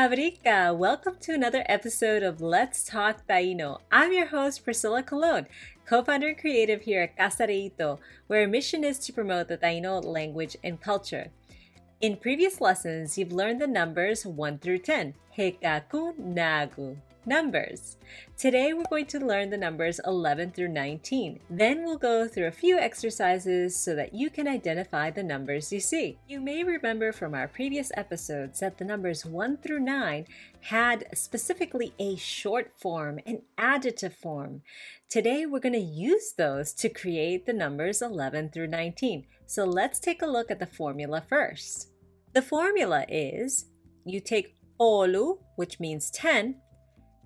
Mabrika, welcome to another episode of Let's Talk Taíno. I'm your host, Priscilla Colon, co-founder and creative here at Casa Reito, where our mission is to promote the Taíno language and culture. In previous lessons, you've learned the numbers 1 through 10, hekaku nagu, numbers. Today, we're going to learn the numbers 11 through 19. Then we'll go through a few exercises so that you can identify the numbers you see. You may remember from our previous episodes that the numbers 1 through 9 had specifically a short form, an adjective form. Today, we're going to use those to create the numbers 11 through 19. So let's take a look at the formula first. The formula is you take olu, which means 10,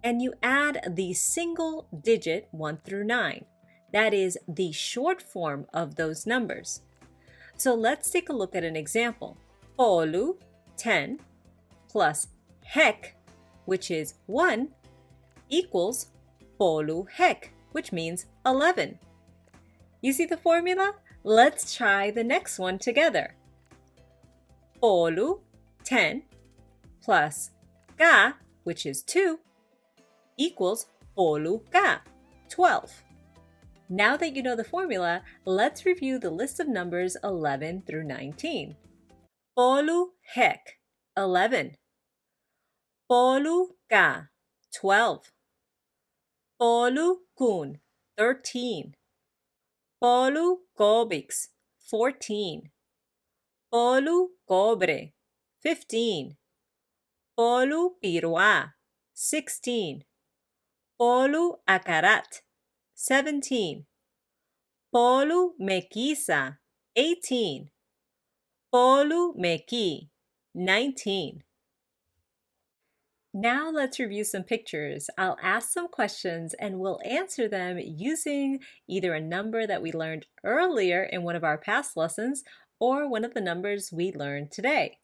and you add the single digit 1 through 9. That is the short form of those numbers. So let's take a look at an example. Olu, 10, plus hek, which is 1, equals polu hek, which means 11. You see the formula? Let's try the next one together. Olu, 10, plus ka, which is 2, equals olu ka, 12. Now that you know the formula, let's review the list of numbers 11 through 19. Olu hek, 11. Olu ka, 12. Olu kun, 13. Olu kobix, 14. Olu cobre, 15. Olu pirua, 16. Olu akarat, 17. Olu mequisa, 18. Olu mequi, 19. Now let's review some pictures. I'll ask some questions and we'll answer them using either a number that we learned earlier in one of our past lessons or one of the numbers we learned today.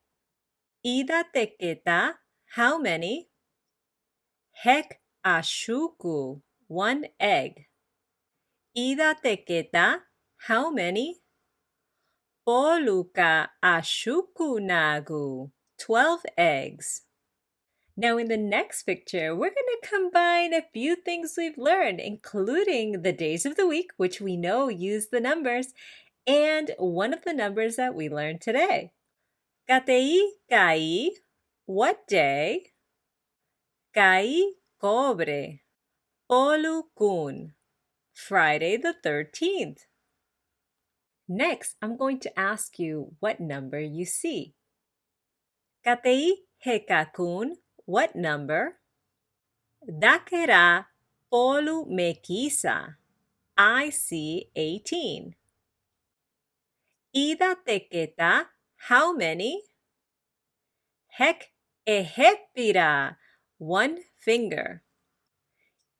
Ida tequeta, how many? Hek ashuku, 1 egg. Ida tequeta, how many? Poluka ashuku nagu, 12 eggs. Now in the next picture, we're going to combine a few things we've learned, including the days of the week, which we know use the numbers, and one of the numbers that we learned today. Katei kai, what day? Kai cobre. Olu kun, Friday the 13th. Next, I'm going to ask you what number you see. Katei hekakun, what number? Dakera polu mequisa, I see 18. Ida tequeta, how many? Hek ehepira, 1 finger.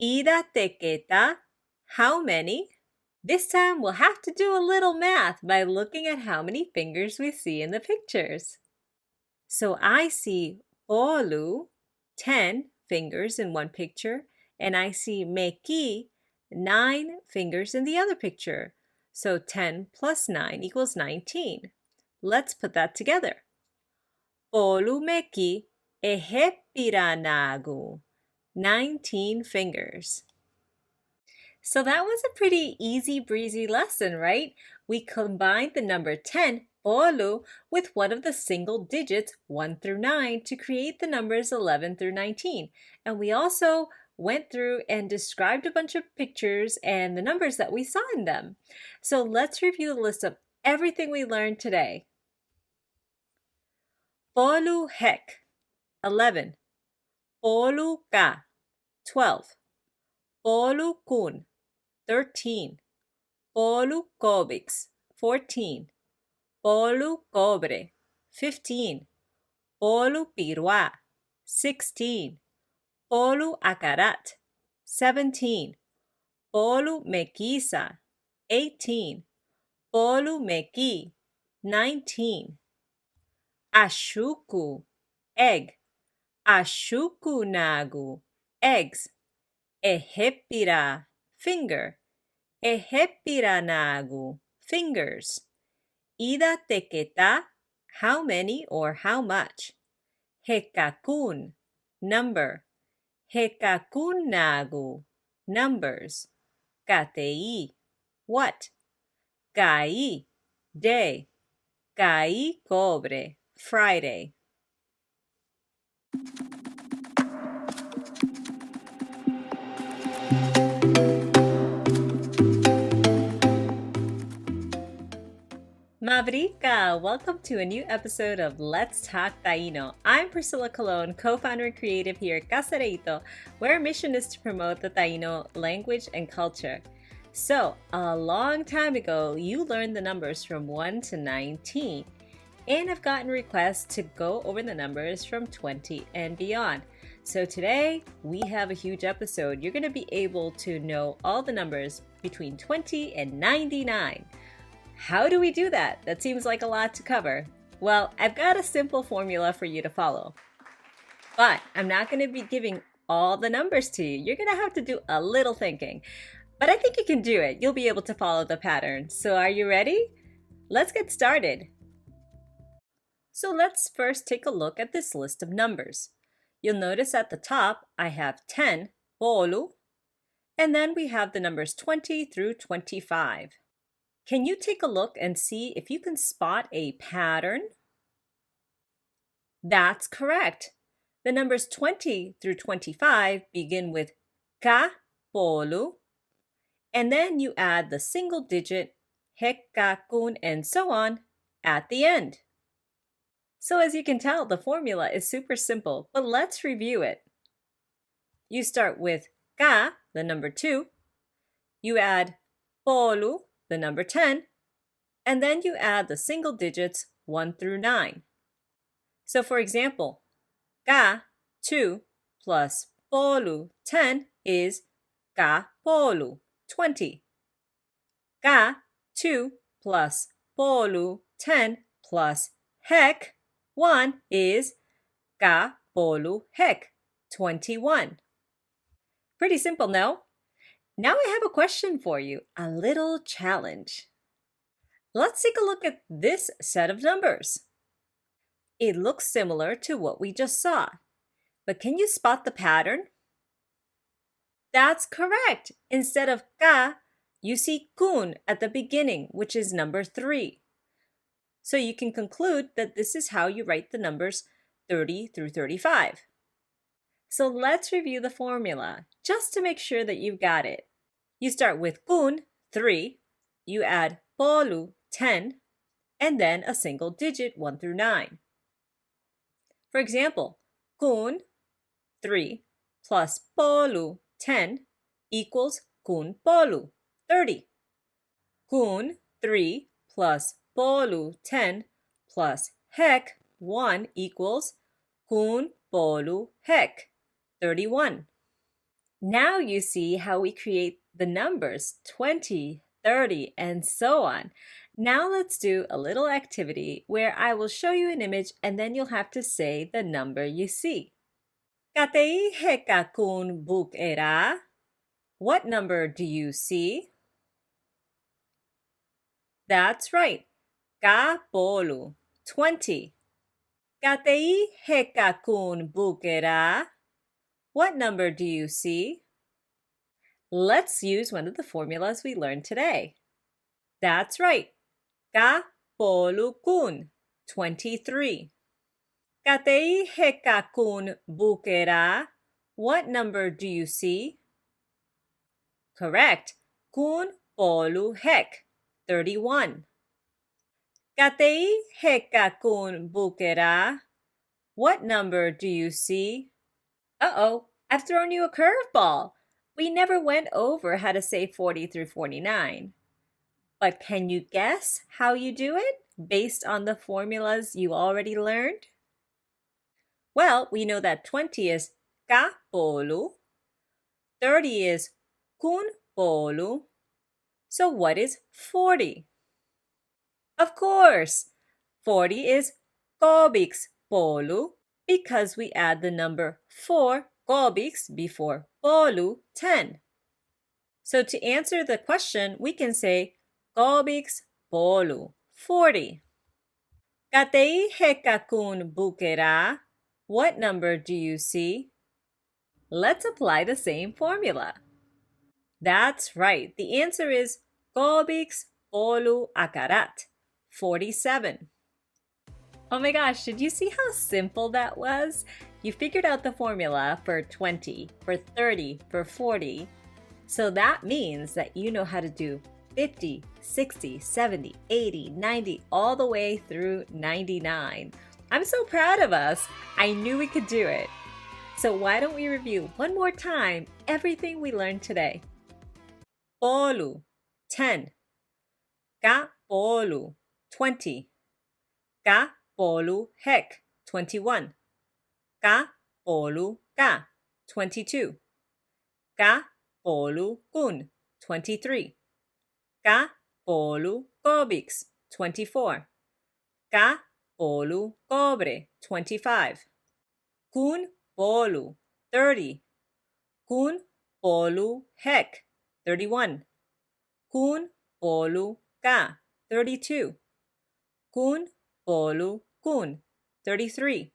Ida tequeta, how many? This time we'll have to do a little math by looking at how many fingers we see in the pictures. So I see polu, 10 fingers in one picture, and I see mequi, 9 fingers in the other picture. So 10 plus 9 equals 19. Let's put that together. Polu mequi ehepiranagu, 19 fingers. So that was a pretty easy breezy lesson, right? We combined the number 10, polu, with one of the single digits 1 through 9 to create the numbers 11 through 19. And we also went through and described a bunch of pictures and the numbers that we saw in them. So let's review the list of everything we learned today. Polu hek, 11. Polu ka, 12. Polu kun, 13. Polu cobix, 14. Polu cobre, 15. Polu pirua, 16. Polu akarat, 17. Polu mequisa, 18. Polu mequi, 19. Ashuku, egg. Ashuku nagu, eggs. Ehepira, finger. Ehepira nagu, fingers. Ida tequeta, how many or how much? Hekakun, number. Hekakunagu, numbers. Katei, what? Gai, day. Gai cobre, Friday. Mavrika! Welcome to a new episode of Let's Talk Taíno. I'm Priscilla Colon, co-founder and creative here at Casareito, where our mission is to promote the Taíno language and culture. So, a long time ago, you learned the numbers from 1 to 19, and I've gotten requests to go over the numbers from 20 and beyond. So today, we have a huge episode. You're going to be able to know all the numbers between 20 and 99. How do we do that? That seems like a lot to cover. Well, I've got a simple formula for you to follow. But I'm not going to be giving all the numbers to you. You're going to have to do a little thinking. But I think you can do it. You'll be able to follow the pattern. So are you ready? Let's get started. So let's first take a look at this list of numbers. You'll notice at the top, I have 10, bolu, and then we have the numbers 20 through 25. Can you take a look and see if you can spot a pattern? That's correct. The numbers 20 through 25 begin with ka, bolu, and then you add the single digit, hekakun, and so on at the end. So as you can tell, the formula is super simple, but let's review it. You start with ka, the number 2, you add bolu, the number 10, and then you add the single digits 1 through 9. So for example, ka, 2, plus bolu, 10, is ka bolu, 20. Ka, 2, plus bolu, 10, plus hek, 1, is ka bolu hek, 21. Pretty simple, no? Now I have a question for you, a little challenge. Let's take a look at this set of numbers. It looks similar to what we just saw, but can you spot the pattern? That's correct. Instead of ka, you see kun at the beginning, which is number 3. So you can conclude that this is how you write the numbers 30 through 35. So let's review the formula, just to make sure that you've got it. You start with kun, 3, you add bolu, 10, and then a single digit 1 through 9. For example, kun, 3, plus bolu, 10, equals kun bolu, 30. Kun, 3, plus bolu, 10, plus hek, 1, equals kun bolu hek, 31. Now you see how we create the numbers 20, 30, and so on. Now let's do a little activity where I will show you an image and then you'll have to say the number you see. Katei hekakun buk era. What number do you see? That's right. Ka bolu, 20. Katei hekakun buk era. What number do you see? Let's use one of the formulas we learned today. That's right. Ka bolu kun, 23. Katei hekakun buk era. What number do you see? Correct. Kun bolu hek, 31. Katei hekakun buk era. What number do you see? Uh-oh, I've thrown you a curveball. We never went over how to say 40 through 49. But can you guess how you do it based on the formulas you already learned? Well, we know that 20 is ka bolu, 30 is kun bolu. So what is 40? Of course, 40 is kobiks bolu because we add the number 4 kobiks before bolu, 10. So to answer the question, we can say kobiks bolu, 40. Katei hekakun buk era. What number do you see? let's apply the same formula. That's right. The answer is Kobix Polu Akarat, 47. Oh my gosh, did you see how simple that was? You figured out the formula for 20, for 30, for 40. So that means that you know how to do 50, 60, 70, 80, 90, all the way through 99. I'm so proud of us. I knew we could do it. So why don't we review one more time everything we learned today? Polu, 10. Ka polu, 20. Ka polu hek, 21. Ka polu ka, 22. Ka polu kun, 23. Ka polu kobix, 24. Ka polu cobre, 25. Kun polu, 30. Kun polu hek, 31. Kun polu ka, 32. Kun polu kun, 33.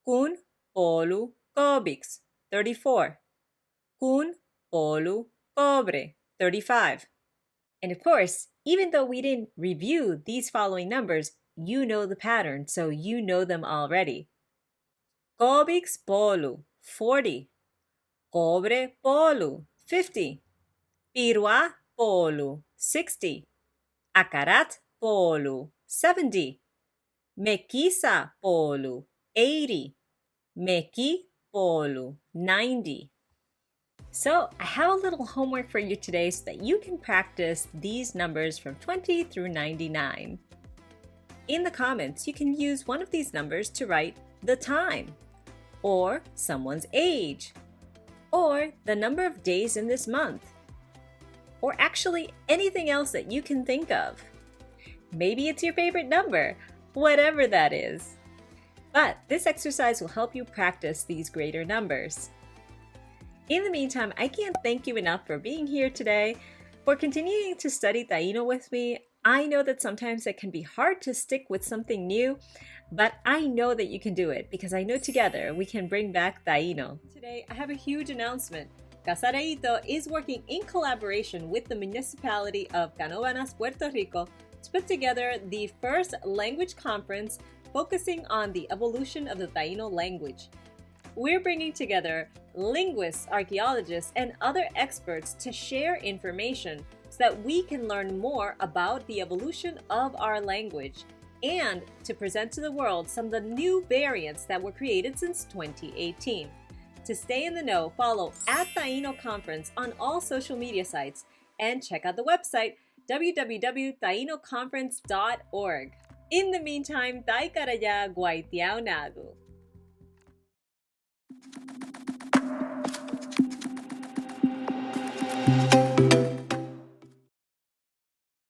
Kun polu kobix, 34. Kun polu cobre, 35. And of course, even though we didn't review these following numbers, you know the pattern, so you know them already. Kobix polu, 40. Cobre polu, 50. Pirua polu, 60. Akarat polu, 70. Mekisa polu, 80. Meki polu, 90. So I have a little homework for you today so that you can practice these numbers from 20 through 99. In the comments, you can use one of these numbers to write the time, or someone's age, or the number of days in this month, or actually anything else that you can think of. Maybe it's your favorite number, whatever that is. But this exercise will help you practice these greater numbers. In the meantime, I can't thank you enough for being here today, for continuing to study Taíno with me. I know that sometimes it can be hard to stick with something new, but I know that you can do it because I know together we can bring back Taíno. Today, I have a huge announcement. Casareito is working in collaboration with the municipality of Canóvanas, Puerto Rico, to put together the first language conference focusing on the evolution of the Taíno language. We're bringing together linguists, archaeologists, and other experts to share information so that we can learn more about the evolution of our language and to present to the world some of the new variants that were created since 2018. To stay in the know, follow @Taíno Conference on all social media sites and check out the website www.tainoconference.org. In the meantime, Tay Karaya Guaitiao Nagu.